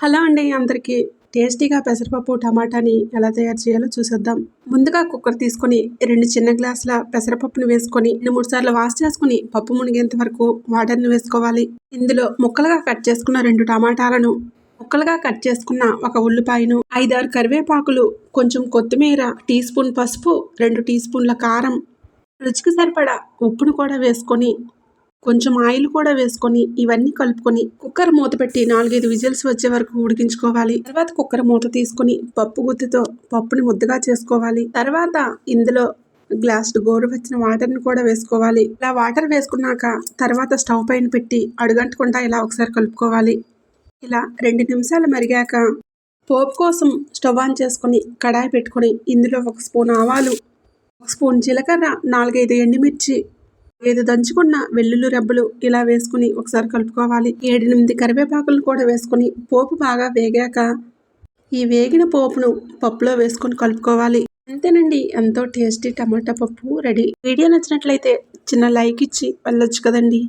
Hello అండి అందరికీ. టేస్టీగా పెసరపప్పు టమాటాని ఎలా తయారు చేయాలో చూసేద్దాం. ముందుగా కుక్కర్ తీసుకొని 2 చిన్న గ్లాసుల పెసరపప్పుని వేసుకొని 2-3 సార్లు వాష్ చేసుకుని పప్పు మునిగేంత వరకు వాటర్ని వేసుకోవాలి. ఇందులో ముక్కలుగా కట్ చేసుకున్న 2 టమాటాలను, ముక్కలుగా కట్ చేసుకున్న ఒక ఉల్లిపాయను, 5-6 కరివేపాకులు, కొంచెం కొత్తిమీర, టీ స్పూన్ పసుపు, 2 టీ స్పూన్ల కారం, రుచికి సరిపడా ఉప్పును కూడా వేసుకొని కొంచెం ఆయిల్ కూడా వేసుకొని ఇవన్నీ కలుపుకొని కుక్కర్ మూత పెట్టి 4-5 విజిల్స్ వచ్చే వరకు ఉడికించుకోవాలి. తర్వాత కుక్కర్ మూత తీసుకొని పప్పు గుత్తితో పప్పుని ముద్దగా చేసుకోవాలి. తర్వాత ఇందులో గ్లాసుడు గోరువెచ్చని వాటర్ని కూడా వేసుకోవాలి. ఇలా వాటర్ వేసుకున్నాక తర్వాత స్టవ్ పైన పెట్టి అడుగంటకుండా ఇలా ఒకసారి కలుపుకోవాలి. ఇలా 2 నిమిషాలు మరిగాక పోపు కోసం స్టవ్ ఆన్ చేసుకొని కడాయి పెట్టుకొని ఇందులో 1 స్పూన్ ఆవాలు, 1 స్పూన్ జీలకర్ర, 4-5 ఎండుమిర్చి, 5 దంచుకున్న వెల్లుల్లి రెబ్బలు ఇలా వేసుకుని ఒకసారి కలుపుకోవాలి. 7-8 కరివేపాకులను కూడా వేసుకొని పోపు బాగా వేగాక ఈ వేగిన పోపును పప్పులో వేసుకొని కలుపుకోవాలి. అంతేనండి, ఎంతో టేస్టీ టమాటా పప్పు రెడీ. వీడియో నచ్చినట్లయితే చిన్న లైక్ ఇచ్చి వెళ్ళొచ్చు కదండి.